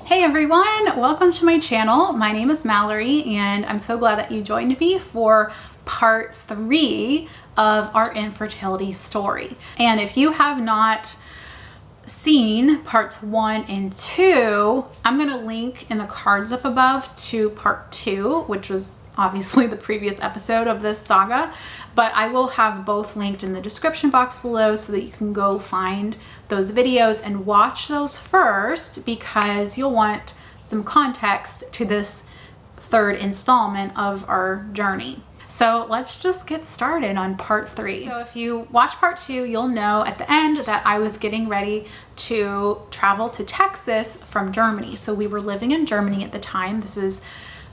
Hey everyone, welcome to my channel. My name is Mallory and I'm so glad that you joined me for part 3 of our infertility story. And if you have not seen parts 1 and 2, I'm going to link in the cards up above to part 2, which was obviously the previous episode of this saga, but I will have both linked in the description box below so that you can go find those videos and watch those first, because you'll want some context to this third installment of our journey. So let's just get started on part 3. So if you watch part 2, you'll know at the end that I was getting ready to travel to Texas from Germany. So we were living in Germany at the time. This is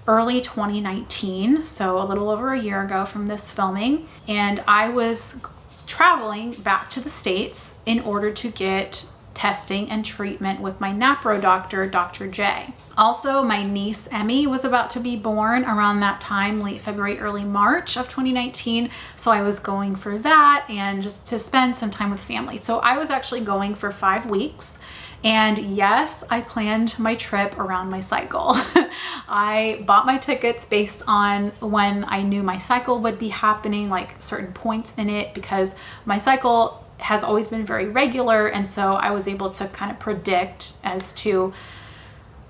early 2019, so a little over a year ago from this filming, and I was traveling back to the States in order to get testing and treatment with my NaPro doctor, Dr. J. Also, my niece Emmy was about to be born around that time, late February, early March of 2019, so I was going for that and just to spend some time with family. So I was actually going for 5 weeks. And yes, I planned my trip around my cycle. I bought my tickets based on when I knew my cycle would be happening, like certain points in it, because my cycle has always been very regular. And so I was able to kind of predict as to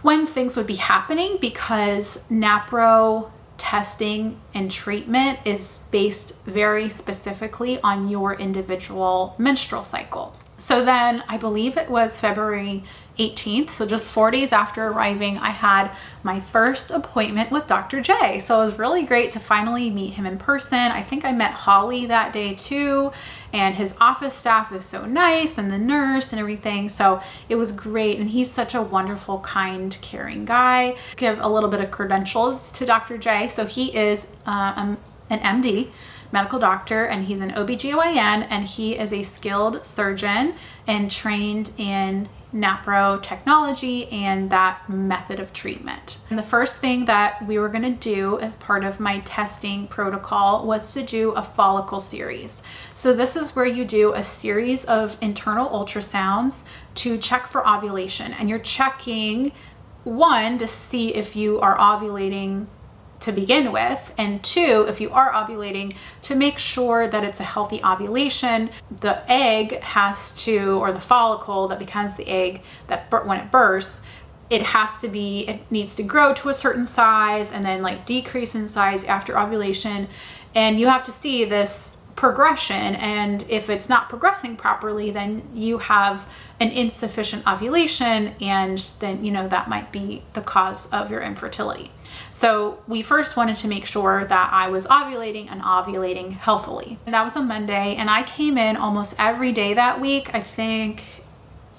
when things would be happening, because NaPro testing and treatment is based very specifically on your individual menstrual cycle. So then I believe it was February 18th, so just 4 days after arriving, I had my first appointment with Dr. J. So it was really great to finally meet him in person. I think I met Holly that day too, and his office staff is so nice, and the nurse and everything. So it was great, and he's such a wonderful, kind, caring guy. Give a little bit of credentials to Dr. J. So he is an MD, medical doctor, and he's an OBGYN, and he is a skilled surgeon and trained in NaPro Technology and that method of treatment. And the first thing that we were going to do as part of my testing protocol was to do a follicle series. So this is where you do a series of internal ultrasounds to check for ovulation, and you're checking, one, to see if you are ovulating to begin with, and 2, if you are ovulating, to make sure that it's a healthy ovulation. The egg has to, or the follicle that becomes the egg, that when it bursts, it needs to grow to a certain size and then like decrease in size after ovulation, and you have to see this progression. And if it's not progressing properly, then you have an insufficient ovulation, and then that might be the cause of your infertility. So we first wanted to make sure that I was ovulating and ovulating healthily. And that was a Monday, and I came in almost every day that week. I think,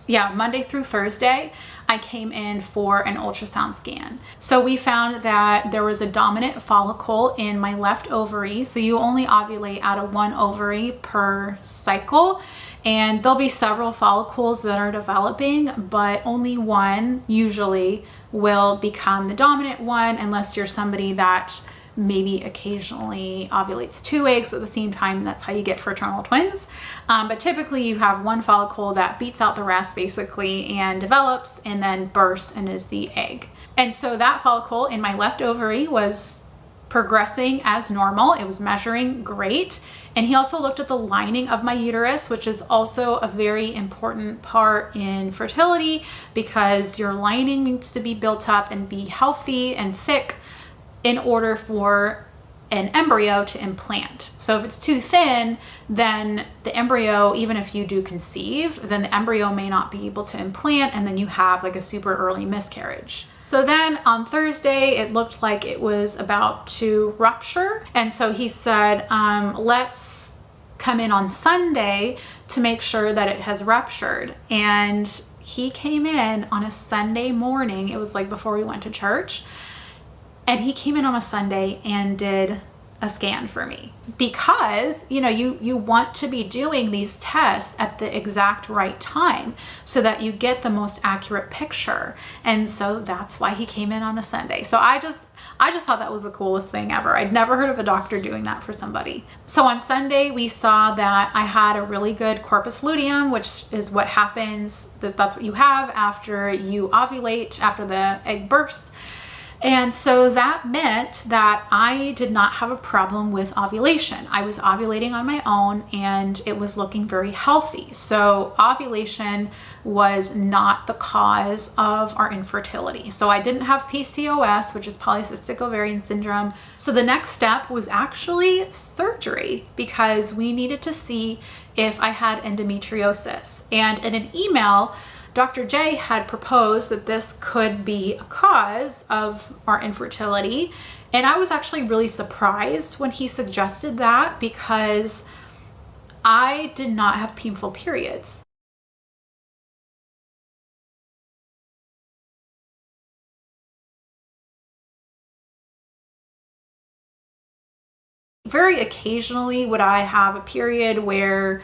yeah, Monday through Thursday, I came in for an ultrasound scan. So we found that there was a dominant follicle in my left ovary. So you only ovulate out of 1 ovary per cycle, and there'll be several follicles that are developing, but only one usually will become the dominant one, unless you're somebody that maybe occasionally ovulates 2 eggs at the same time, and that's how you get fraternal twins. But typically you have 1 follicle that beats out the rest basically and develops and then bursts and is the egg. And so that follicle in my left ovary was progressing as normal. It was measuring great. And he also looked at the lining of my uterus, which is also a very important part in fertility, because your lining needs to be built up and be healthy and thick in order for an embryo to implant. So if it's too thin, then the embryo, even if you do conceive, then the embryo may not be able to implant, and then you have like a super early miscarriage. So then on Thursday, it looked like it was about to rupture. And so he said, let's come in on Sunday to make sure that it has ruptured. And he came in on a Sunday morning. It was like before we went to church. And he came in on a Sunday and did a scan for me, because you want to be doing these tests at the exact right time so that you get the most accurate picture. And so that's why he came in on a Sunday. So I just thought that was the coolest thing ever. I'd never heard of a doctor doing that for somebody. So on Sunday, we saw that I had a really good corpus luteum, which is what happens. That's what you have after you ovulate, after the egg bursts. And so that meant that I did not have a problem with ovulation. I was ovulating on my own and it was looking very healthy. So ovulation was not the cause of our infertility. So I didn't have PCOS, which is polycystic ovarian syndrome. So the next step was actually surgery, because we needed to see if I had endometriosis. And in an email, Dr. J had proposed that this could be a cause of our infertility. And I was actually really surprised when he suggested that, because I did not have painful periods. Very occasionally would I have a period where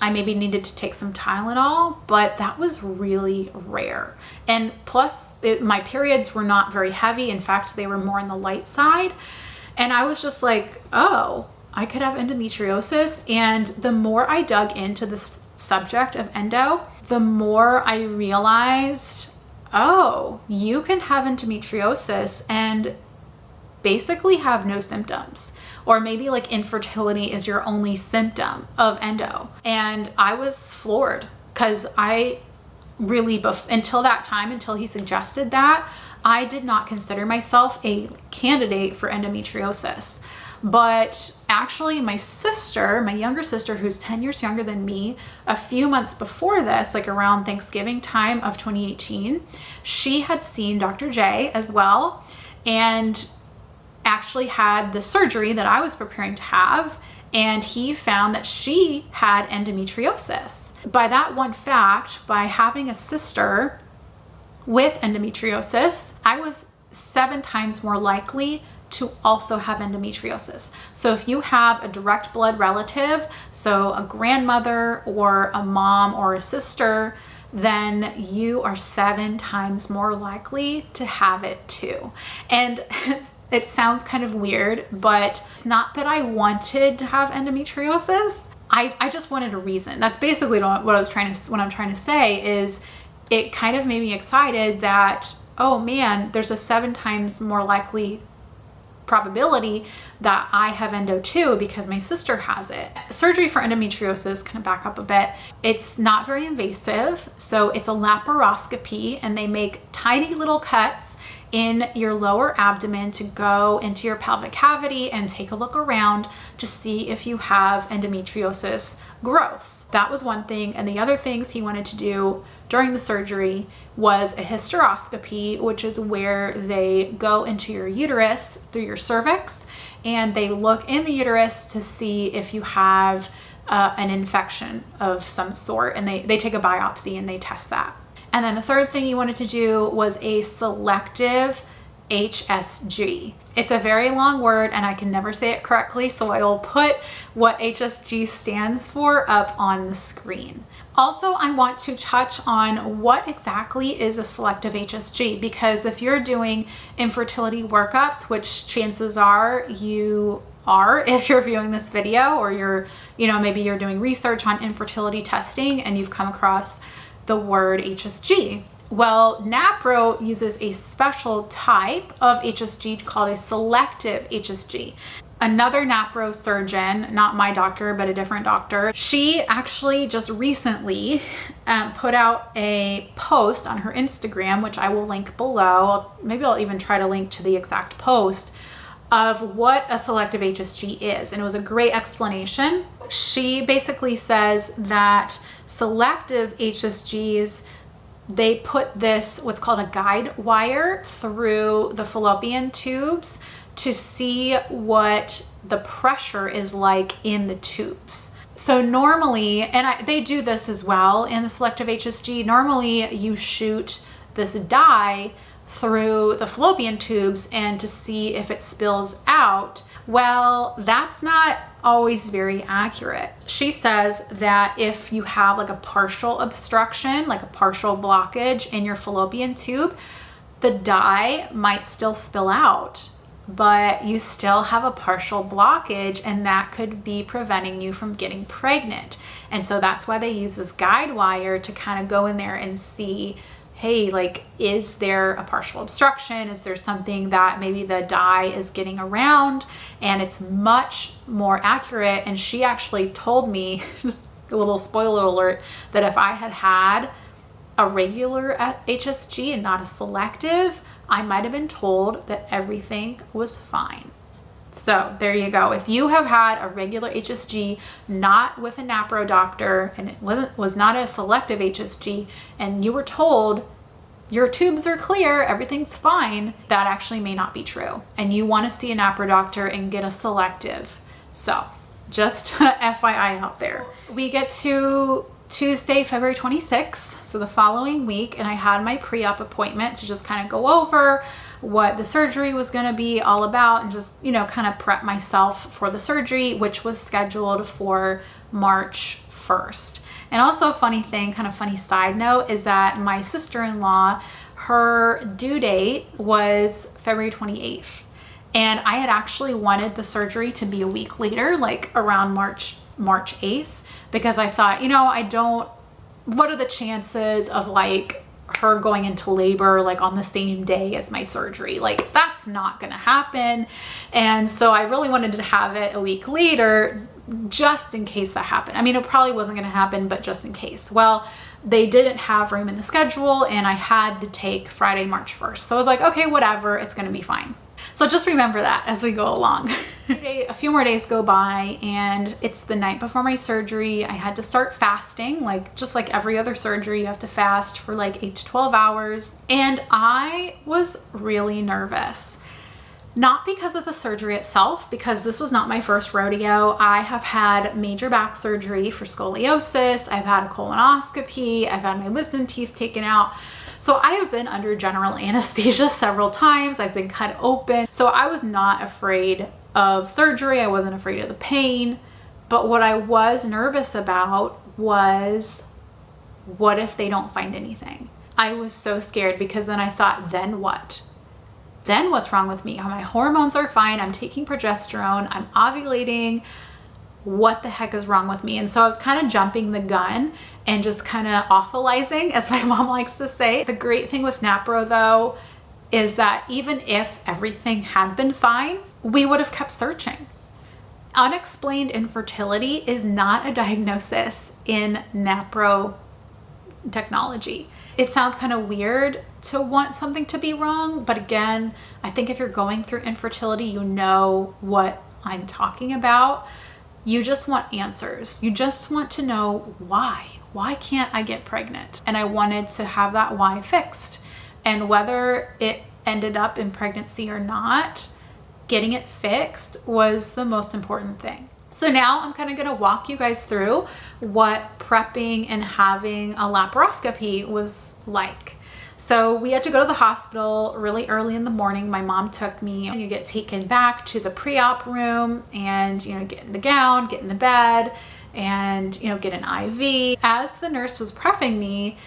I maybe needed to take some Tylenol, but that was really rare. And plus, my periods were not very heavy. In fact, they were more on the light side. And I was just like, oh, I could have endometriosis. And the more I dug into this subject of endo, the more I realized, oh, you can have endometriosis and basically have no symptoms. Or maybe like infertility is your only symptom of endo. And I was floored, because I really, until that time, until he suggested that, I did not consider myself a candidate for endometriosis. But actually my sister, my younger sister, who's 10 years younger than me, a few months before this, like around Thanksgiving time of 2018, she had seen Dr. J as well, and actually had the surgery that I was preparing to have, and he found that she had endometriosis. By that one fact, by having a sister with endometriosis, I was 7 times more likely to also have endometriosis. So if you have a direct blood relative, so a grandmother or a mom or a sister, then you are 7 times more likely to have it too. And it sounds kind of weird, but it's not that I wanted to have endometriosis. I just wanted a reason. That's basically what I'm trying to say is, it kind of made me excited that, oh man, there's a 7 times more likely probability that I have endo too, because my sister has it. Surgery for endometriosis, kind of back up a bit, it's not very invasive. So it's a laparoscopy, and they make tiny little cuts in your lower abdomen to go into your pelvic cavity and take a look around to see if you have endometriosis growths. That was one thing. And the other things he wanted to do during the surgery was a hysteroscopy, which is where they go into your uterus through your cervix, and they look in the uterus to see if you have an infection of some sort, and they take a biopsy and they test that. And then the third thing he wanted to do was a selective HSG. It's a very long word and I can never say it correctly, so I will put what HSG stands for up on the screen. Also, I want to touch on what exactly is a selective HSG, because if you're doing infertility workups, which chances are you are if you're viewing this video, or you're, maybe you're doing research on infertility testing and you've come across the word HSG. Well, NaPro uses a special type of HSG called a selective HSG. Another NaPro surgeon, not my doctor, but a different doctor, she actually just recently put out a post on her Instagram, which I will link below. Maybe I'll even try to link to the exact post of what a selective HSG is. And it was a great explanation. She basically says that selective HSGs, they put this, what's called a guide wire, through the fallopian tubes to see what the pressure is like in the tubes. So normally, and they do this as well in the selective HSG, normally you shoot this dye through the fallopian tubes and to see if it spills out. Well, that's not always very accurate. She says that if you have like a partial obstruction, like a partial blockage in your fallopian tube, the dye might still spill out, but you still have a partial blockage, and that could be preventing you from getting pregnant. And so that's why they use this guide wire to kind of go in there and see, hey, like, is there a partial obstruction? Is there something that maybe the dye is getting around? And it's much more accurate. And she actually told me, just a little spoiler alert, that if I had had a regular HSG and not a selective, I might have been told that everything was fine. So there you go. If you have had a regular HSG, not with a NaPro doctor, and it was not a selective HSG, and you were told your tubes are clear, everything's fine, that actually may not be true. And you want to see a NaPro doctor and get a selective. So just FYI out there. We get to Tuesday, February 26th, so the following week, and I had my pre-op appointment to just kind of go over what the surgery was going to be all about and just, you know, kind of prep myself for the surgery, which was scheduled for March 1st. And also a funny thing, kind of funny side note, is that my sister-in-law, her due date was February 28th. And I had actually wanted the surgery to be a week later, like around March 8th, because I thought, you know, what are the chances of like her going into labor like on the same day as my surgery? Like, that's not gonna happen. And so I really wanted to have it a week later, just in case that happened. I mean, it probably wasn't gonna happen, but just in case. Well, they didn't have room in the schedule, and I had to take Friday, March 1st. So I was like, okay, whatever, it's gonna be fine. So just remember that as we go along. A few more days go by, and it's the night before my surgery. I had to start fasting, like just like every other surgery, you have to fast for like 8 to 12 hours. And I was really nervous. Not because of the surgery itself, because this was not my first rodeo. I have had major back surgery for scoliosis. I've had a colonoscopy. I've had my wisdom teeth taken out. So I have been under general anesthesia several times. I've been cut open. So I was not afraid of surgery. I wasn't afraid of the pain. But what I was nervous about was, what if they don't find anything? I was so scared, because then I thought, then what? Then what's wrong with me? My hormones are fine. I'm taking progesterone. I'm ovulating. What the heck is wrong with me? And so I was kind of jumping the gun and just kind of awfulizing, as my mom likes to say. The great thing with NaPro though is that even if everything had been fine, we would have kept searching. Unexplained infertility is not a diagnosis in NaPro technology. It sounds kind of weird to want something to be wrong, but again, I think if you're going through infertility, you know what I'm talking about. You just want answers. You just want to know why. Why can't I get pregnant? And I wanted to have that why fixed. And whether it ended up in pregnancy or not, getting it fixed was the most important thing. So now I'm kind of going to walk you guys through what prepping and having a laparoscopy was like. So we had to go to the hospital really early in the morning. My mom took me, and you get taken back to the pre-op room and, you know, get in the gown, get in the bed, and, you know, get an IV. As the nurse was prepping me,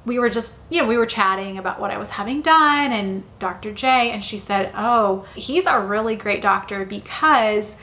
we were just, you know, we were chatting about what I was having done, and Dr. J, and she said, oh, he's a really great doctor, because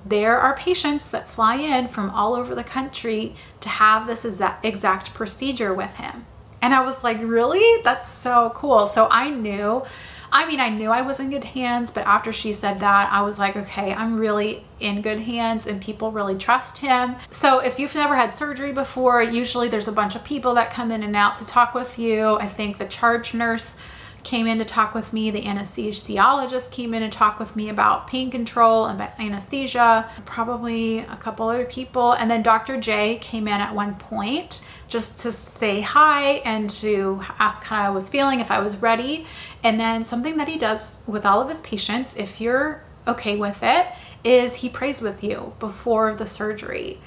there are patients that fly in from all over the country to have this exact procedure with him. And I was like, really? That's so cool. So I knew I was in good hands, but after she said that, I was like, okay, I'm really in good hands, and people really trust him. So if you've never had surgery before, usually there's a bunch of people that come in and out to talk with you. I think the charge nurse came in to talk with me. The anesthesiologist came in and talked with me about pain control and about anesthesia, probably a couple other people. And then Dr. J came in at one point just to say hi and to ask how I was feeling, if I was ready. And then something that he does with all of his patients, if you're okay with it, is he prays with you before the surgery.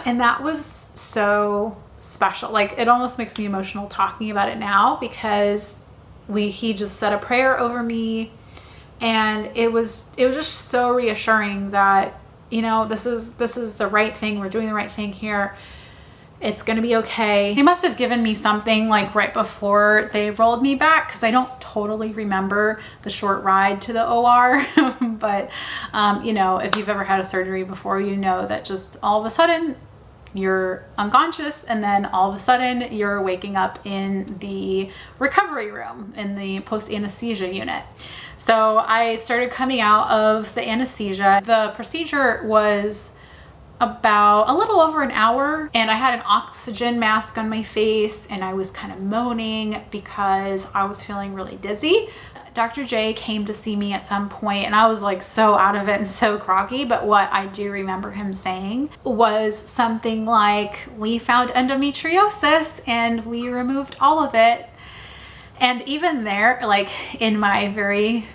And that was so special. Like, it almost makes me emotional talking about it now, because he just said a prayer over me, and it was just so reassuring that, you know, this is the right thing. We're doing the right thing here. It's gonna be okay. They must have given me something like right before they rolled me back, because I don't totally remember the short ride to the OR. But you know, if you've ever had a surgery before, you know that just all of a sudden you're unconscious, and then all of a sudden you're waking up in the recovery room, in the post-anesthesia unit. So I started coming out of the anesthesia. The procedure was about a little over an hour, and I had an oxygen mask on my face, and I was kind of moaning because I was feeling really dizzy. Dr. J came to see me at some point, and I was like so out of it and so groggy, but what I do remember him saying was something like, we found endometriosis and we removed all of it. And even there, like in my very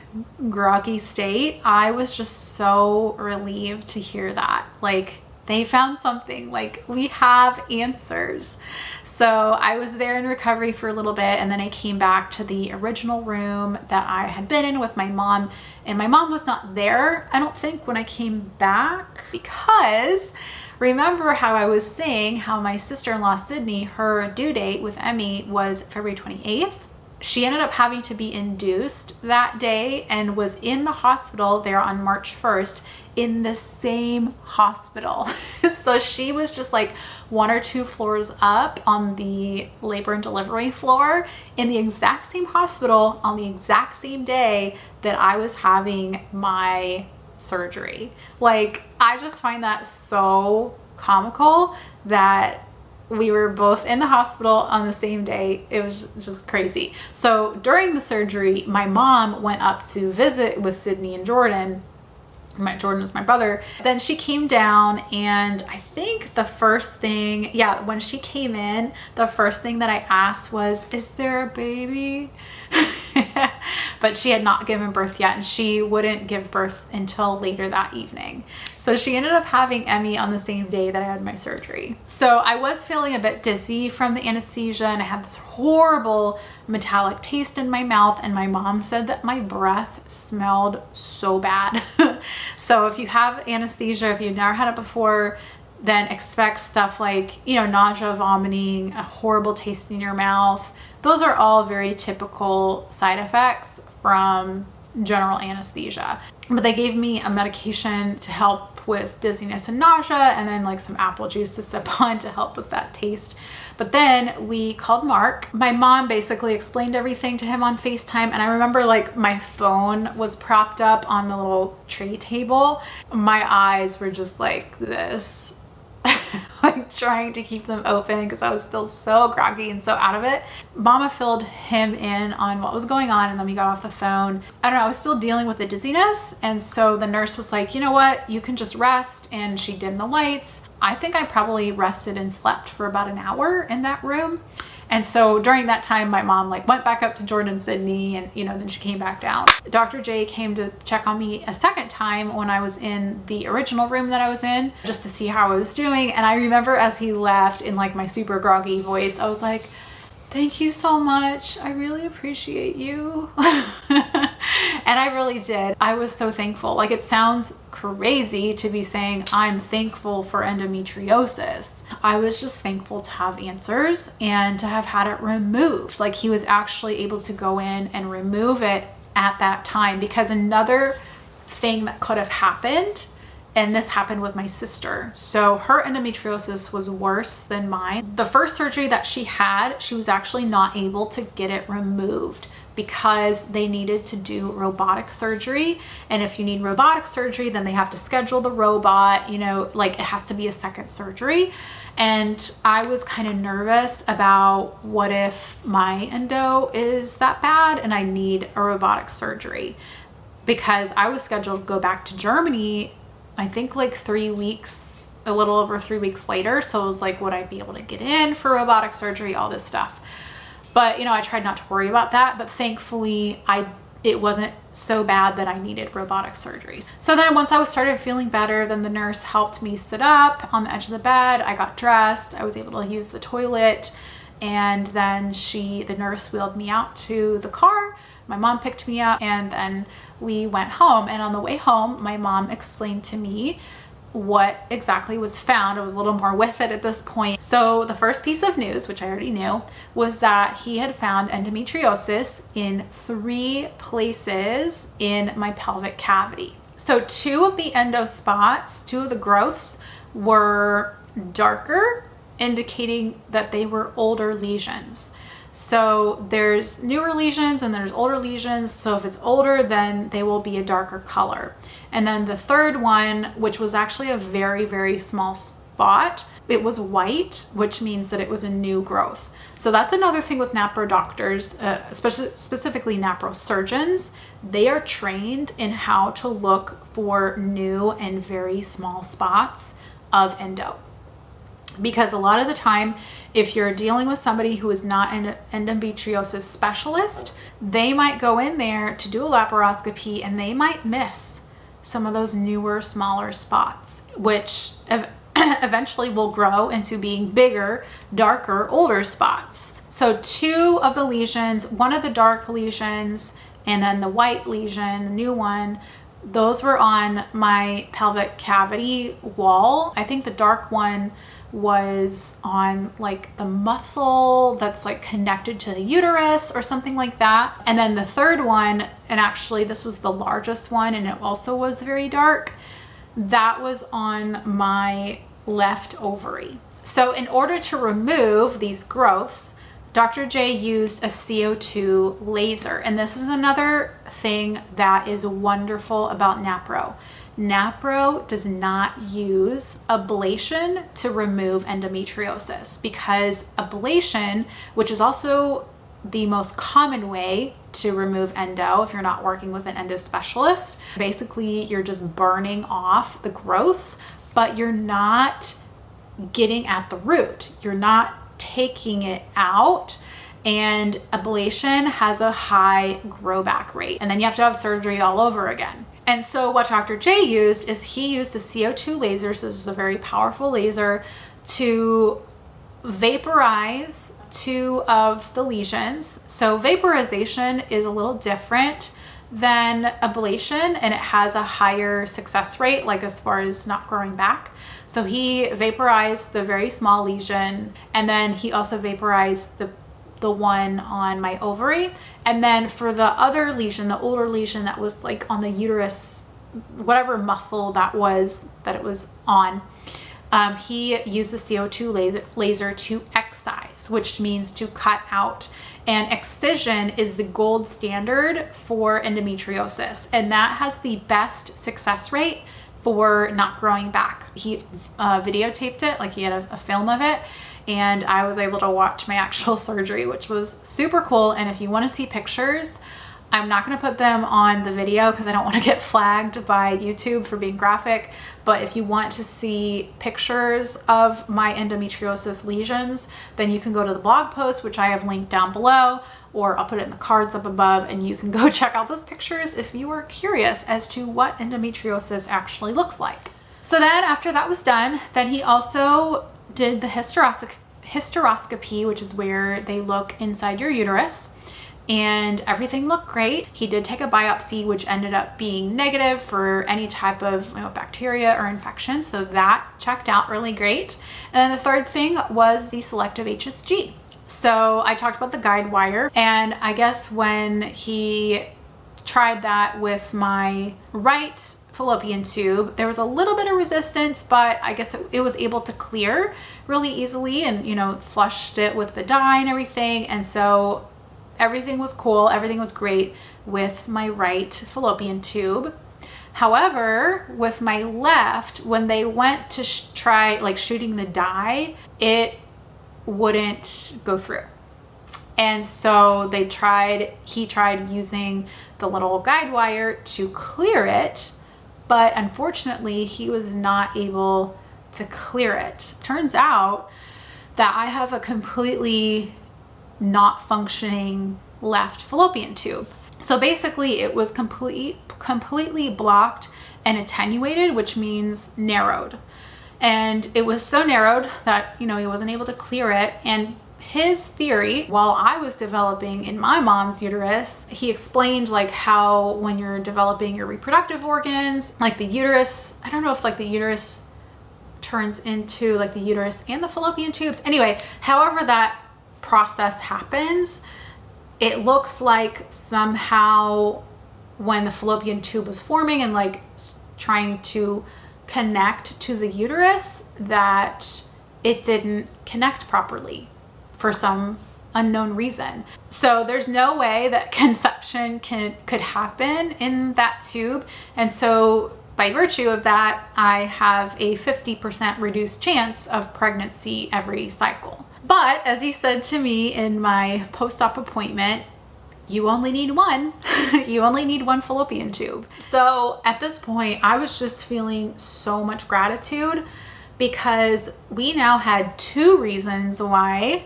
groggy state, I was just so relieved to hear that. Like, they found something, like we have answers. So I was there in recovery for a little bit, and then I came back to the original room that I had been in with my mom, and my mom was not there, I don't think, when I came back, because remember how I was saying how my sister-in-law Sydney, her due date with Emmy was February 28th. She ended up having to be induced that day and was in the hospital there on March 1st, in the same hospital. So she was just like 1 or 2 floors up on the labor and delivery floor, in the exact same hospital on the exact same day that I was having my surgery. Like, I just find that so comical that we were both in the hospital on the same day. It was just crazy. So during the surgery, my mom went up to visit with Sydney and Jordan. Jordan is my brother. Then she came down, and I think the first thing, yeah, when she came in, the first thing that I asked was, is there a baby? But she had not given birth yet, and she wouldn't give birth until later that evening. So she ended up having Emmy on the same day that I had my surgery. So I was feeling a bit dizzy from the anesthesia, and I had this horrible metallic taste in my mouth, and my mom said that my breath smelled so bad. So if you have anesthesia, if you've never had it before, then expect stuff like, you know, nausea, vomiting, a horrible taste in your mouth. Those are all very typical side effects from general anesthesia. But they gave me a medication to help with dizziness and nausea, and then like some apple juice to sip on to help with that taste. But then we called Mark. My mom basically explained everything to him on FaceTime, and I remember like my phone was propped up on the little tray table. My eyes were just like this, like trying to keep them open because I was still so groggy and so out of it. Mama filled him in on what was going on, and then we got off the phone. I don't know, I was still dealing with the dizziness, and so the nurse was like, you know what, you can just rest, and she dimmed the lights. I think I probably rested and slept for about an hour in that room. And so during that time, my mom like went back up to Jordan and Sydney, and you know, then she came back down. Dr. J came to check on me a second time when I was in the original room that I was in, just to see how I was doing. And I remember as he left, in like my super groggy voice, I was like, thank you so much. I really appreciate you. And I really did. I was so thankful. Like, it sounds crazy to be saying I'm thankful for endometriosis. I was just thankful to have answers and to have had it removed. Like, he was actually able to go in and remove it at that time, because another thing that could have happened, and this happened with my sister. So her endometriosis was worse than mine. The first surgery that she had, she was actually not able to get it removed because they needed to do robotic surgery. And if you need robotic surgery, then they have to schedule the robot, you know, like it has to be a second surgery. And I was kind of nervous about what if my endo is that bad and I need a robotic surgery, because I was scheduled to go back to Germany, I think like 3 weeks, a little over 3 weeks later. So it was like, would I be able to get in for robotic surgery, all this stuff. But, you know, I tried not to worry about that, but thankfully I it wasn't so bad that I needed robotic surgery. So then once I started feeling better, then the nurse helped me sit up on the edge of the bed. I got dressed. I was able to use the toilet. And then the nurse wheeled me out to the car. My mom picked me up, and then we went home. And on the way home, my mom explained to me what exactly was found. I was a little more with it at this point. So the first piece of news, which I already knew, was that he had found endometriosis in 3 places in my pelvic cavity. So 2 of the endo spots, 2 of the growths were darker, indicating that they were older lesions. So there's newer lesions and there's older lesions. So if it's older, then they will be a darker color. And then the third one, which was actually a very, very small spot, it was white, which means that it was a new growth. So that's another thing with NaPro doctors, specifically NaPro surgeons. They are trained in how to look for new and very small spots of endo. Because a lot of the time, if you're dealing with somebody who is not an endometriosis specialist, they might go in there to do a laparoscopy and they might miss some of those newer, smaller spots, which eventually will grow into being bigger, darker, older spots. So 2 of the lesions, one of the dark lesions and then the white lesion, the new one, those were on my pelvic cavity wall. I think the dark one was on like the muscle that's like connected to the uterus or something like that. And then the third one, and actually this was the largest one and it also was very dark, that was on my left ovary. So in order to remove these growths, Dr. J used a CO2 laser. And this is another thing that is wonderful about NaPro. NaPro does not use ablation to remove endometriosis, because ablation, which is also the most common way to remove endo if you're not working with an endo specialist, basically you're just burning off the growths, but you're not getting at the root. You're not taking it out. And ablation has a high grow back rate. And then you have to have surgery all over again. And so what Dr. J used is he used a CO2 laser. So this is a very powerful laser to vaporize 2 of the lesions. So vaporization is a little different than ablation, and it has a higher success rate, like as far as not growing back. So he vaporized the very small lesion, and then he also vaporized the one on my ovary. And then for the other lesion, the older lesion that was like on the uterus, whatever muscle that it was on, he used the CO2 laser to excise, which means to cut out. And excision is the gold standard for endometriosis, and that has the best success rate for not growing back. He videotaped it, like he had a film of it, and I was able to watch my actual surgery, which was super cool. And if you want to see pictures, I'm not going to put them on the video because I don't want to get flagged by YouTube for being graphic. But if you want to see pictures of my endometriosis lesions, then you can go to the blog post, which I have linked down below, or I'll put it in the cards up above, and you can go check out those pictures if you are curious as to what endometriosis actually looks like. So then after that was done, then he also did the hysteroscopy, which is where they look inside your uterus. And everything looked great. He did take a biopsy, which ended up being negative for any type of bacteria or infection. So that checked out really great. And then the third thing was the selective HSG. So I talked about the guide wire, and I guess when he tried that with my right fallopian tube, there was a little bit of resistance, but I guess it was able to clear really easily, and flushed it with the dye and everything. And so everything was cool. Everything was great with my right fallopian tube. However, with my left, when they went to try shooting the dye, it wouldn't go through. And so he tried using the little guide wire to clear it, but unfortunately he was not able to clear it. Turns out that I have a completely not functioning left fallopian tube. So basically it was completely blocked and attenuated, which means narrowed. And it was so narrowed that, he wasn't able to clear it. And his theory, while I was developing in my mom's uterus, he explained like how when you're developing your reproductive organs, like the uterus, I don't know if like the uterus turns into like the uterus and the fallopian tubes. Anyway, however that process happens, it looks like somehow when the fallopian tube was forming and like trying to connect to the uterus, that it didn't connect properly for some unknown reason. So there's no way that conception could happen in that tube. And so by virtue of that, I have a 50% reduced chance of pregnancy every cycle. But as he said to me in my post-op appointment, you only need one. You only need one fallopian tube. So at this point, I was just feeling so much gratitude because we now had 2 reasons why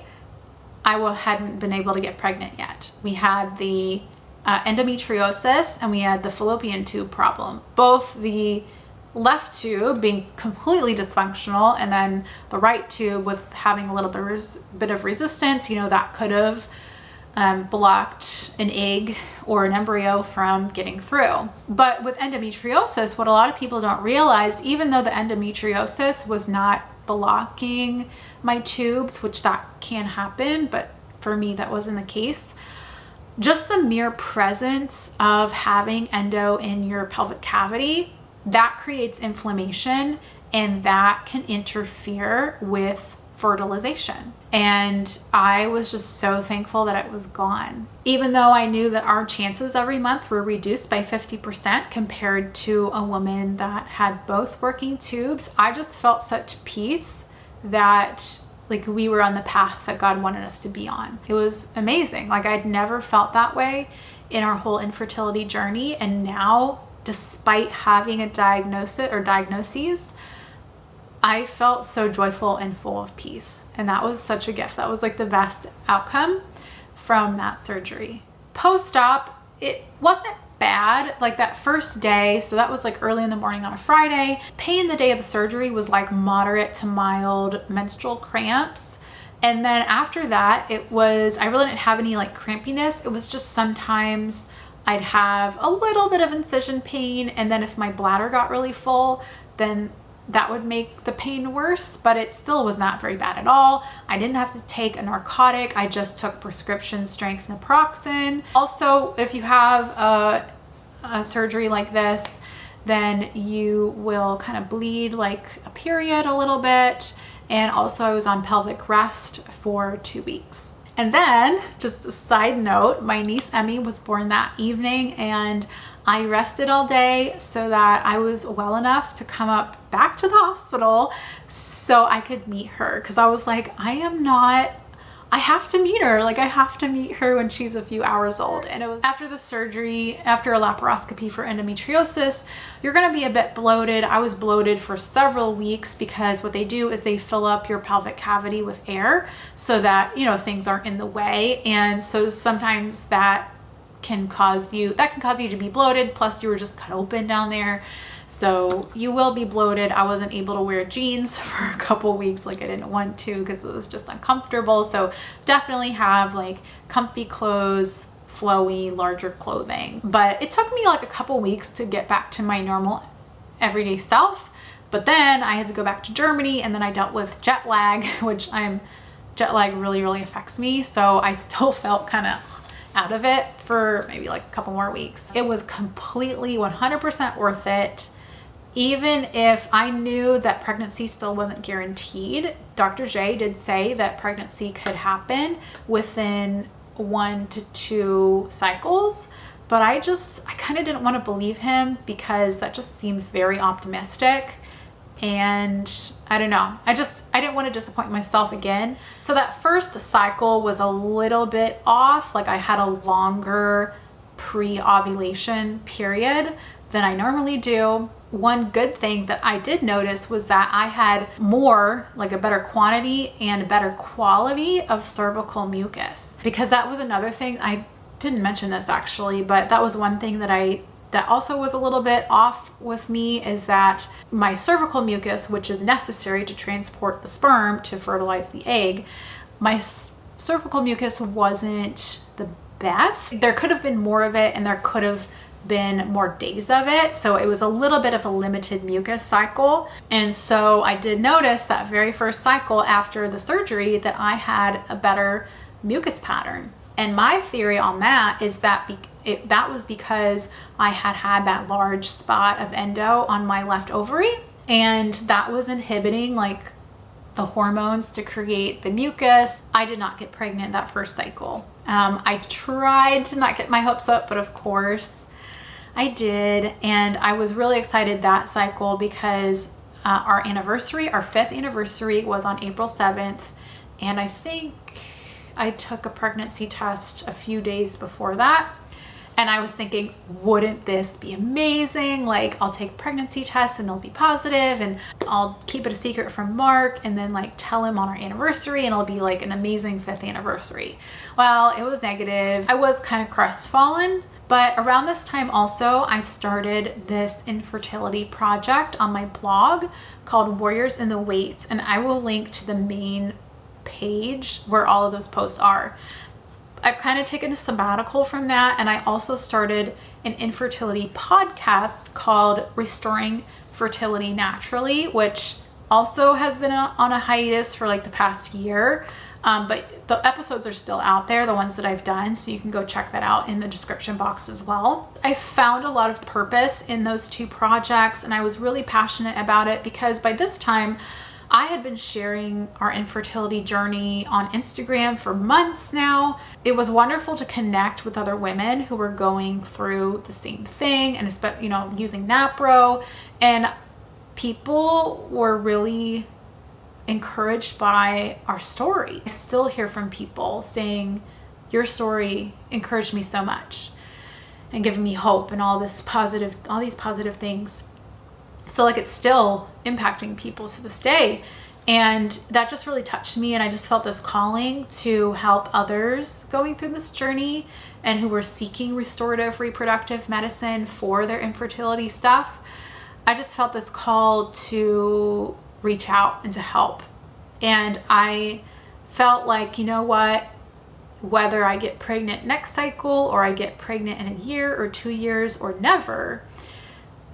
I hadn't been able to get pregnant yet. We had the endometriosis and we had the fallopian tube problem. Both the left tube being completely dysfunctional and then the right tube with having a little bit of resistance, that could have blocked an egg or an embryo from getting through. But with endometriosis, what a lot of people don't realize, even though the endometriosis was not blocking my tubes, which that can happen, but for me that wasn't the case, just the mere presence of having endo in your pelvic cavity, that creates inflammation and that can interfere with fertilization. And I was just so thankful that it was gone. Even though I knew that our chances every month were reduced by 50% compared to a woman that had both working tubes, I just felt such peace that like we were on the path that God wanted us to be on. It was amazing. Like I'd never felt that way in our whole infertility journey. And now, despite having a diagnoses, I felt so joyful and full of peace. And that was such a gift. That was like the best outcome from that surgery. Post-op, it wasn't bad. Like that first day, so that was like early in the morning on a Friday. Pain the day of the surgery was like moderate to mild menstrual cramps. And then after that, I really didn't have any like crampiness. It was just sometimes I'd have a little bit of incision pain. And then if my bladder got really full, then that would make the pain worse, but it still was not very bad at all. I didn't have to take a narcotic. I just took prescription strength naproxen. Also, if you have a surgery like this, then you will kind of bleed like a period a little bit. And also I was on pelvic rest for 2 weeks. And then, just a side note, my niece Emmy was born that evening and I rested all day so that I was well enough to come up back to the hospital so I could meet her. Because I was like, I have to meet her. Like I have to meet her when she's a few hours old. And it was after the surgery, after a laparoscopy for endometriosis, you're going to be a bit bloated. I was bloated for several weeks because what they do is they fill up your pelvic cavity with air so that, things aren't in the way. And so sometimes that can cause you to be bloated. Plus you were just cut open down there. So you will be bloated. I wasn't able to wear jeans for a couple weeks like I didn't want to because it was just uncomfortable. So definitely have like comfy clothes, flowy, larger clothing. But it took me like a couple weeks to get back to my normal everyday self. But then I had to go back to Germany and then I dealt with jet lag, jet lag really, really affects me. So I still felt kind of out of it for maybe like a couple more weeks. It was completely 100% worth it. Even if I knew that pregnancy still wasn't guaranteed, Dr. J did say that pregnancy could happen within 1 to 2 cycles, but I kind of didn't want to believe him because that just seemed very optimistic. And I don't know, I didn't want to disappoint myself again. So that first cycle was a little bit off. Like I had a longer pre-ovulation period than I normally do. One good thing that I did notice was that I had more, like a better quantity and a better quality of cervical mucus, because that was another thing. didn't mention this actually, but that was one thing that also was a little bit off with me, is that my cervical mucus, which is necessary to transport the sperm to fertilize the egg, my cervical mucus wasn't the best. There could have been more of it, and there could have been more days of it. So it was a little bit of a limited mucus cycle. And so I did notice that very first cycle after the surgery that I had a better mucus pattern. And my theory on that is that that was because I had that large spot of endo on my left ovary, and that was inhibiting like the hormones to create the mucus. I did not get pregnant that first cycle. I tried to not get my hopes up, but of course I did. And I was really excited that cycle because our 5th anniversary was on April 7th. And I think I took a pregnancy test a few days before that. And I was thinking, wouldn't this be amazing? Like, I'll take a pregnancy test and it'll be positive, and I'll keep it a secret from Mark, and then like tell him on our anniversary, and it'll be like an amazing 5th anniversary. Well, it was negative. I was kind of crestfallen, but around this time also, I started this infertility project on my blog called Warriors in the Wait, and I will link to the main page where all of those posts are. I've kind of taken a sabbatical from that, and I also started an infertility podcast called Restoring Fertility Naturally, which also has been on a hiatus for like the past year. But the episodes are still out there, the ones that I've done, so you can go check that out in the description box as well. I found a lot of purpose in those 2 projects, and I was really passionate about it because by this time I had been sharing our infertility journey on Instagram for months now. It was wonderful to connect with other women who were going through the same thing, and especially, using NaPro, and people were really encouraged by our story. I still hear from people saying, your story encouraged me so much and giving me hope and all these positive things. So like, it's still impacting people to this day. And that just really touched me. And I just felt this calling to help others going through this journey and who were seeking restorative reproductive medicine for their infertility stuff. I just felt this call to reach out and to help. And I felt like, you know what, whether I get pregnant next cycle or I get pregnant in a year or 2 years or never,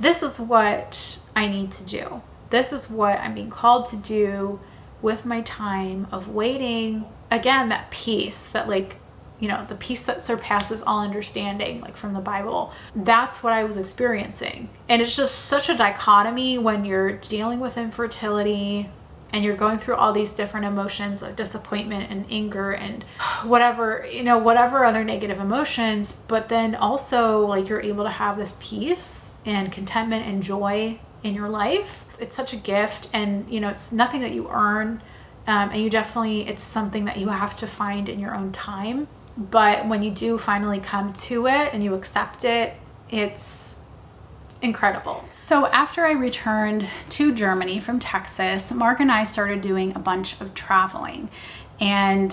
this is what I need to do. This is what I'm being called to do with my time of waiting. Again, that peace that the peace that surpasses all understanding, like from the Bible. That's what I was experiencing. And it's just such a dichotomy when you're dealing with infertility and you're going through all these different emotions of disappointment and anger and whatever other negative emotions, but then also like you're able to have this peace and contentment and joy in your life. It's such a gift, and it's nothing that you earn, and it's something that you have to find in your own time. But when you do finally come to it and you accept it, it's incredible. So after I returned to Germany from Texas, Mark and I started doing a bunch of traveling. And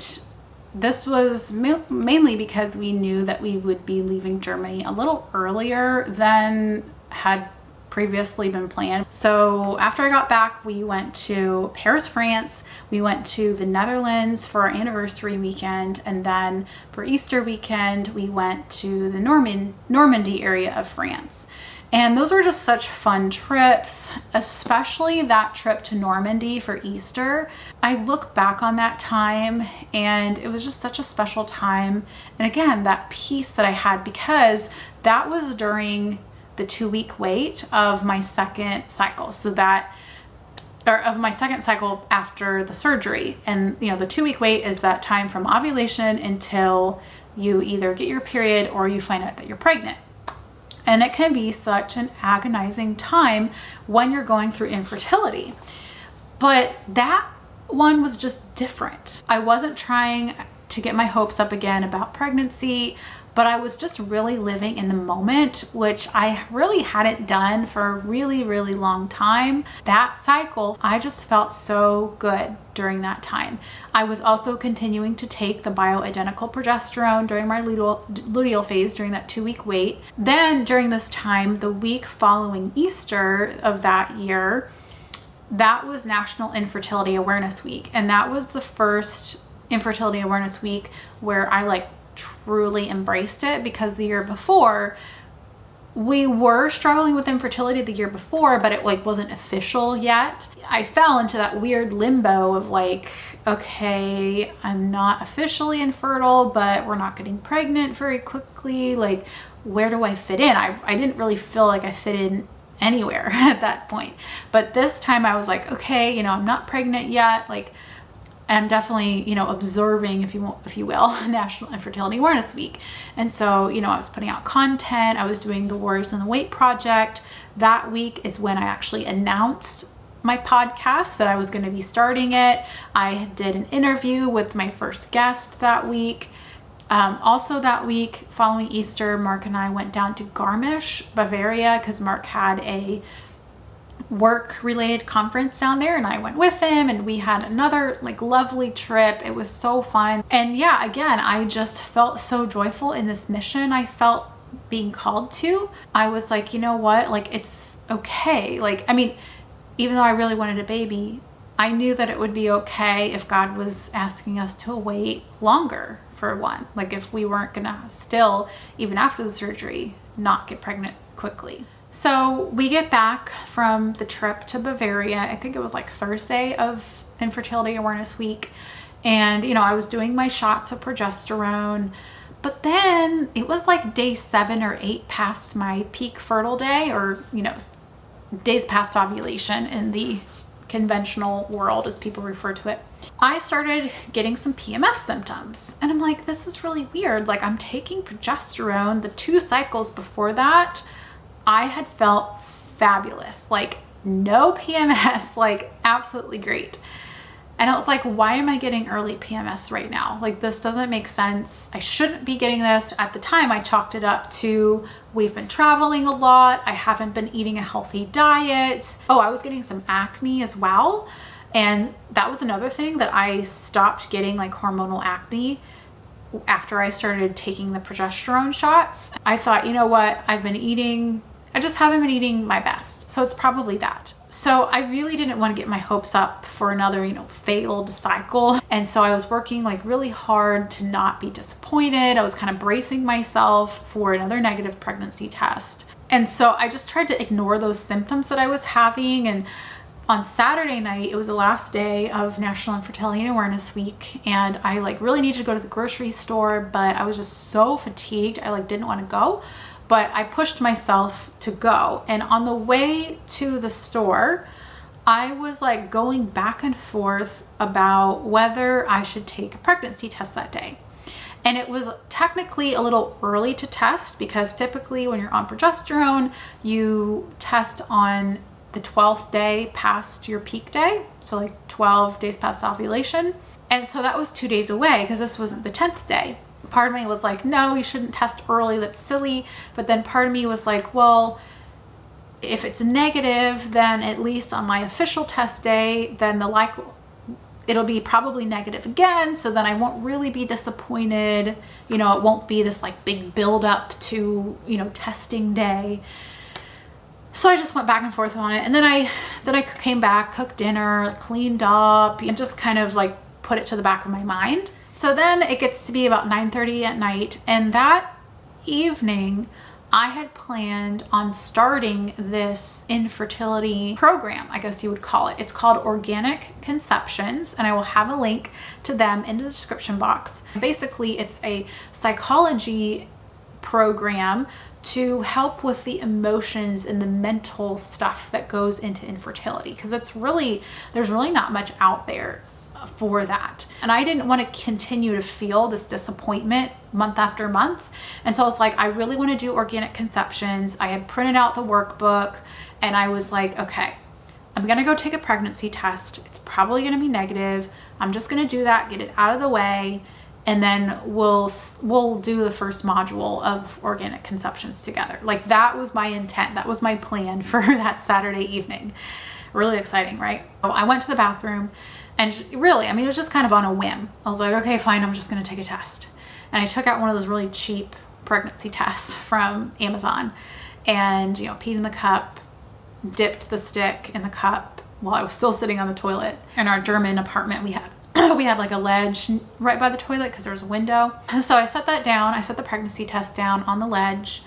this was mainly because we knew that we would be leaving Germany a little earlier than had previously been planned. So after I got back, we went to Paris, France. We went to the Netherlands for our anniversary weekend. And then for Easter weekend, we went to the Normandy area of France. And those were just such fun trips, especially that trip to Normandy for Easter. I look back on that time and it was just such a special time. And again, that peace that I had, because that was during the 2-week wait of my second cycle. Of my second cycle after the surgery. And the 2-week wait is that time from ovulation until you either get your period or you find out that you're pregnant. And it can be such an agonizing time when you're going through infertility. But that one was just different. I wasn't trying to get my hopes up again about pregnancy, but I was just really living in the moment, which I really hadn't done for a really, really long time. That cycle, I just felt so good during that time. I was also continuing to take the bioidentical progesterone during my luteal phase during that 2-week wait. Then during this time, the week following Easter of that year, that was National Infertility Awareness Week. And that was the first Infertility Awareness Week where I like truly embraced it, because the year before we were struggling with infertility the year before, but it like wasn't official yet. I fell into that weird limbo of like, okay, I'm not officially infertile, but we're not getting pregnant very quickly. Like, where do I fit in? I didn't really feel like I fit in anywhere at that point. But this time I was like, okay, you know, I'm not pregnant yet. Like, I'm definitely, you know, observing, if you will, National Infertility Awareness Week. And so, you know, I was putting out content. I was doing the Warriors in the Weight project. That week is when I actually announced my podcast that I was going to be starting it. I did an interview with my first guest that week. Also that week following Easter, Mark and I went down to Garmisch, Bavaria, because Mark had a work-related conference down there, and I went with him, and we had another like lovely trip. It was so fun. And yeah, again, I just felt so joyful in this mission I felt being called to. I was like, you know what, like, it's okay. Like, I mean, even though I really wanted a baby, I knew that it would be okay if God was asking us to wait longer for one. Like, if we weren't gonna still, even after the surgery, not get pregnant quickly. So we get back from the trip to Bavaria. I think it was like Thursday of Infertility Awareness Week. And, you know, I was doing my shots of progesterone, but then it was like day 7 or 8 past my peak fertile day, or, you know, days past ovulation in the conventional world, as people refer to it. I started getting some PMS symptoms, and I'm like, this is really weird. Like, I'm taking progesterone. The 2 cycles before that, I had felt fabulous, like no PMS, like absolutely great. And I was like, why am I getting early PMS right now? Like, this doesn't make sense. I shouldn't be getting this. At the time, I chalked it up to, we've been traveling a lot. I haven't been eating a healthy diet. Oh, I was getting some acne as well. And that was another thing, that I stopped getting like hormonal acne after I started taking the progesterone shots. I thought, you know what, I just haven't been eating my best. So it's probably that. So I really didn't want to get my hopes up for another, you know, failed cycle. And so I was working like really hard to not be disappointed. I was kind of bracing myself for another negative pregnancy test. And so I just tried to ignore those symptoms that I was having. And on Saturday night, it was the last day of National Infertility Awareness Week, and I like really needed to go to the grocery store, but I was just so fatigued. I like didn't want to go. But I pushed myself to go. And on the way to the store, I was like going back and forth about whether I should take a pregnancy test that day. And it was technically a little early to test, because typically when you're on progesterone, you test on the 12th day past your peak day. So like 12 days past ovulation. And so that was 2 days away, because this was the 10th day. Part of me was like, no, you shouldn't test early. That's silly. But then part of me was like, well, if it's negative, then at least on my official test day, then it'll be probably negative again. So then I won't really be disappointed. You know, it won't be this like big build up to, you know, testing day. So I just went back and forth on it. And then I came back, cooked dinner, cleaned up, and just kind of like put it to the back of my mind. So then it gets to be about 9:30 at night, and that evening I had planned on starting this infertility program, I guess you would call it. It's called Organic Conceptions, and I will have a link to them in the description box. Basically, it's a psychology program to help with the emotions and the mental stuff that goes into infertility, because there's really not much out there for that. And I didn't want to continue to feel this disappointment month after month. And so I was like, I really want to do Organic Conceptions. I had printed out the workbook, and I was like, okay, I'm going to go take a pregnancy test. It's probably going to be negative. I'm just going to do that, get it out of the way. and then we'll do the first module of organic conceptions together. Like, that was my intent. That was my plan for that Saturday evening. Really exciting, right? So I went to the bathroom, and really, I mean, it was just kind of on a whim. I was like, okay, fine, I'm just going to take a test. And I took out one of those really cheap pregnancy tests from Amazon, and, you know, peed in the cup, dipped the stick in the cup while I was still sitting on the toilet. In our German apartment, we had like a ledge right by the toilet because there was a window. So I set that down. I set the pregnancy test down on the ledge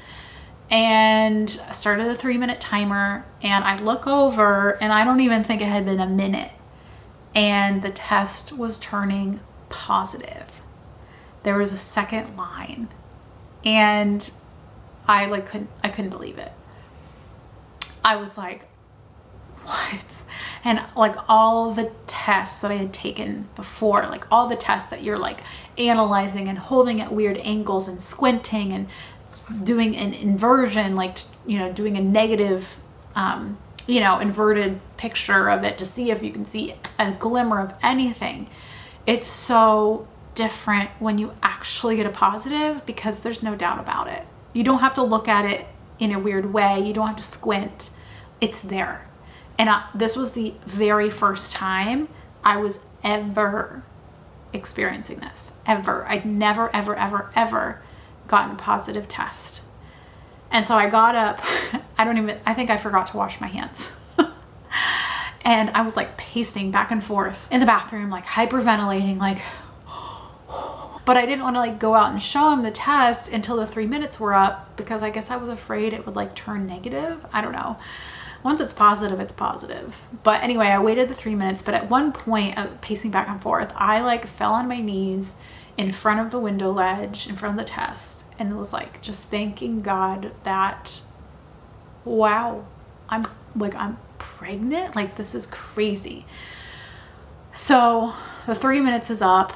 and started the 3-minute timer. And I look over, and I don't even think it had been a minute, and the test was turning positive. There was a second line, and I couldn't believe it. I was like, what? And like, all the tests that I had taken before, like all the tests that you're like analyzing and holding at weird angles and squinting and doing an inversion, like, you know, doing a negative, you know, inverted picture of it to see if you can see a glimmer of anything. It's so different when you actually get a positive, because there's no doubt about it. You don't have to look at it in a weird way. You don't have to squint. It's there. And this was the very first time I was ever experiencing this. Ever. I'd never, ever, ever, ever gotten a positive test. And so I got up. I think I forgot to wash my hands. And I was like pacing back and forth in the bathroom, like hyperventilating, like, but I didn't want to like go out and show him the test until the 3 minutes were up, because I guess I was afraid it would like turn negative. I don't know. Once it's positive, it's positive. But anyway, I waited the 3 minutes, but at one point, pacing back and forth, I like fell on my knees in front of the window ledge, in front of the test, and was like just thanking God that, wow, I'm pregnant. Like, this is crazy. So the 3 minutes is up,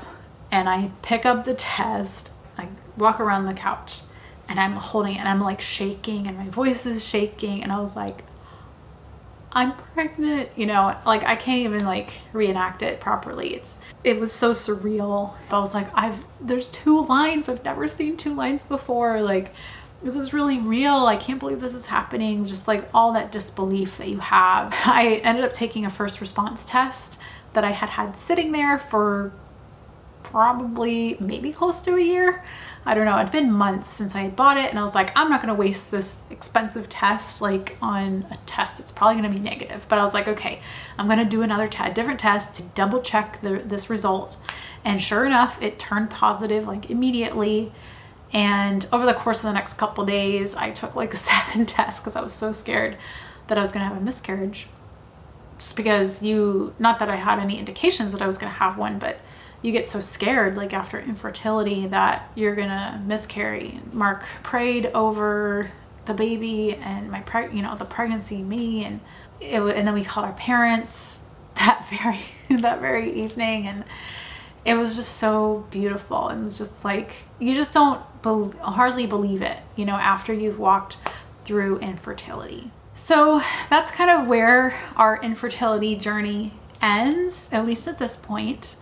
and I pick up the test. I walk around the couch, and I'm holding it, and I'm like shaking, and my voice is shaking, and I was like, I'm pregnant, you know, like I can't even like reenact it properly. It was so surreal. I was like, there's 2 lines. I've never seen 2 lines before. Like, this is really real. I can't believe this is happening. Just like all that disbelief that you have. I ended up taking a first response test that I had sitting there for probably maybe close to a year. I don't know. It'd been months since I had bought it, and I was like, I'm not going to waste this expensive test like on a test that's probably going to be negative. But I was like, okay, I'm going to do another different test to double check this result. And sure enough, it turned positive like immediately. And over the course of the next couple days, I took like 7 tests because I was so scared that I was going to have a miscarriage. Just because not that I had any indications that I was going to have one, but you get so scared like after infertility that you're gonna miscarry. Mark prayed over the baby and the pregnancy, me, and then we called our parents that very evening, and it was just so beautiful. And it's just like, you just don't hardly believe it, you know, after you've walked through infertility. So that's kind of where our infertility journey ends, at least at this point.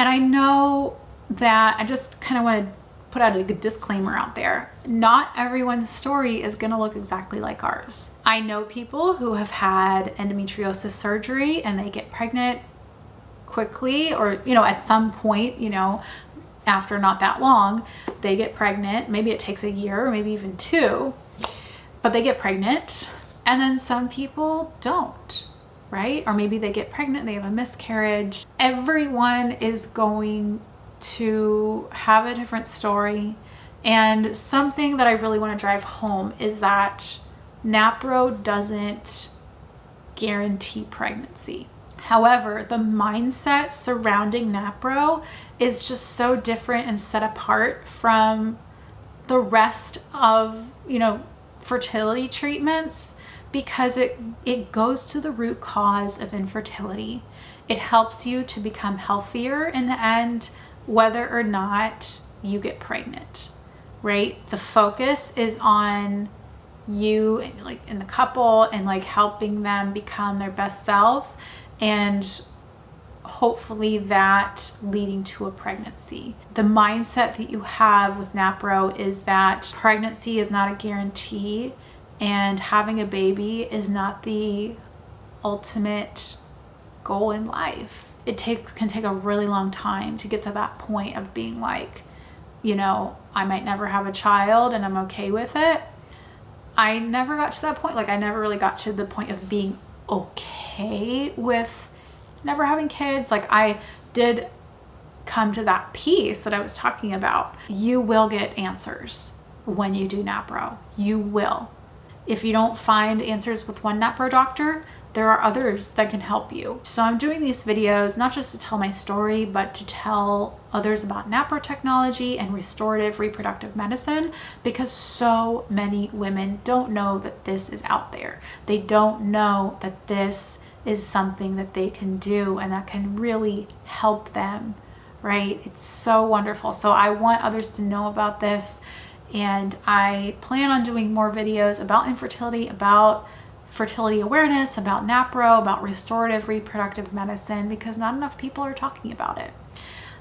And I know that I just kind of want to put out a good disclaimer out there. Not everyone's story is going to look exactly like ours. I know people who have had endometriosis surgery and they get pregnant quickly, or, you know, at some point, you know, after not that long, they get pregnant. Maybe it takes a year or maybe even 2, but they get pregnant. And then some people don't. Right? Or maybe they get pregnant, they have a miscarriage. Everyone is going to have a different story. And something that I really want to drive home is that NaPro doesn't guarantee pregnancy. However, the mindset surrounding NaPro is just so different and set apart from the rest of, you know, fertility treatments, because it goes to the root cause of infertility. It helps you to become healthier in the end, whether or not you get pregnant, right? The focus is on you, like in the couple, and like helping them become their best selves, and hopefully that leading to a pregnancy. The mindset that you have with NaPro is that pregnancy is not a guarantee and having a baby is not the ultimate goal in life. It can take a really long time to get to that point of being like, you know, I might never have a child and I'm okay with it. I never got to that point. Like, I never really got to the point of being okay with never having kids. Like, I did come to that piece that I was talking about. You will get answers when you do NaPro. You will. If you don't find answers with one NaPro doctor, there are others that can help you. So I'm doing these videos not just to tell my story, but to tell others about NaPro technology and restorative reproductive medicine, because so many women don't know that this is out there. They don't know that this is something that they can do and that can really help them, right? It's so wonderful. So I want others to know about this, and I plan on doing more videos about infertility, about fertility awareness, about NaPro, about restorative reproductive medicine, because not enough people are talking about it.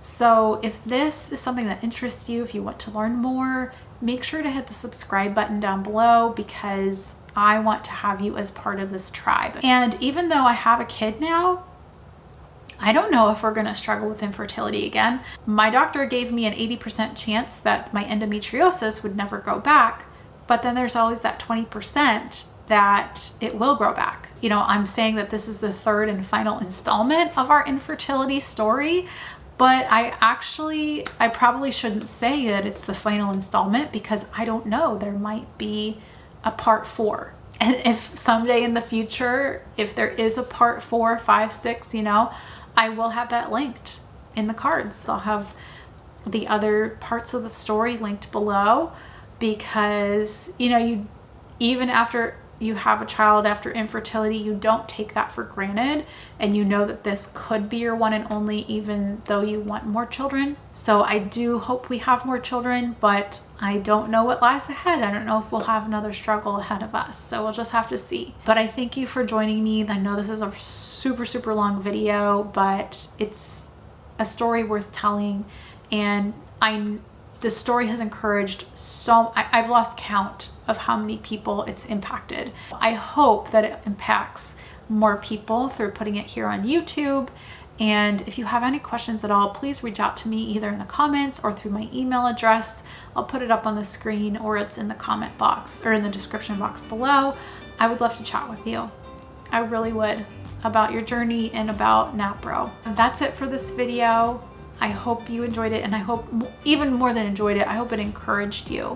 So if this is something that interests you, if you want to learn more, make sure to hit the subscribe button down below, because I want to have you as part of this tribe. And even though I have a kid now, I don't know if we're going to struggle with infertility again. My doctor gave me an 80% chance that my endometriosis would never grow back, but then there's always that 20% that it will grow back. You know, I'm saying that this is the third and final installment of our infertility story, but I probably shouldn't say that it's the final installment, because I don't know. There might be a part 4. And if someday in the future, if there is a part 4, 5, 6, you know, I will have that linked in the cards. I'll have the other parts of the story linked below, because, you know, even after you have a child, after infertility, you don't take that for granted, and you know that this could be your one and only, even though you want more children. So I do hope we have more children, but I don't know what lies ahead. I don't know if we'll have another struggle ahead of us, so we'll just have to see. But I thank you for joining me. I know this is a super long video, but it's a story worth telling, and this story has encouraged I've lost count of how many people it's impacted. I hope that it impacts more people through putting it here on YouTube. And if you have any questions at all, please reach out to me either in the comments or through my email address. I'll put it up on the screen, or it's in the comment box or in the description box below. I would love to chat with you. I really would, about your journey and about NaPro. That's it for this video. I hope you enjoyed it, and I hope, even more than enjoyed it, I hope it encouraged you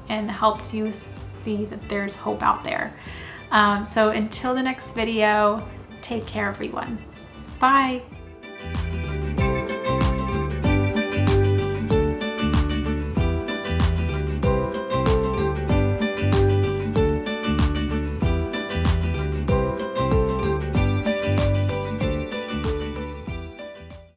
and helped you see that there's hope out there. So until the next video, take care, everyone. Bye.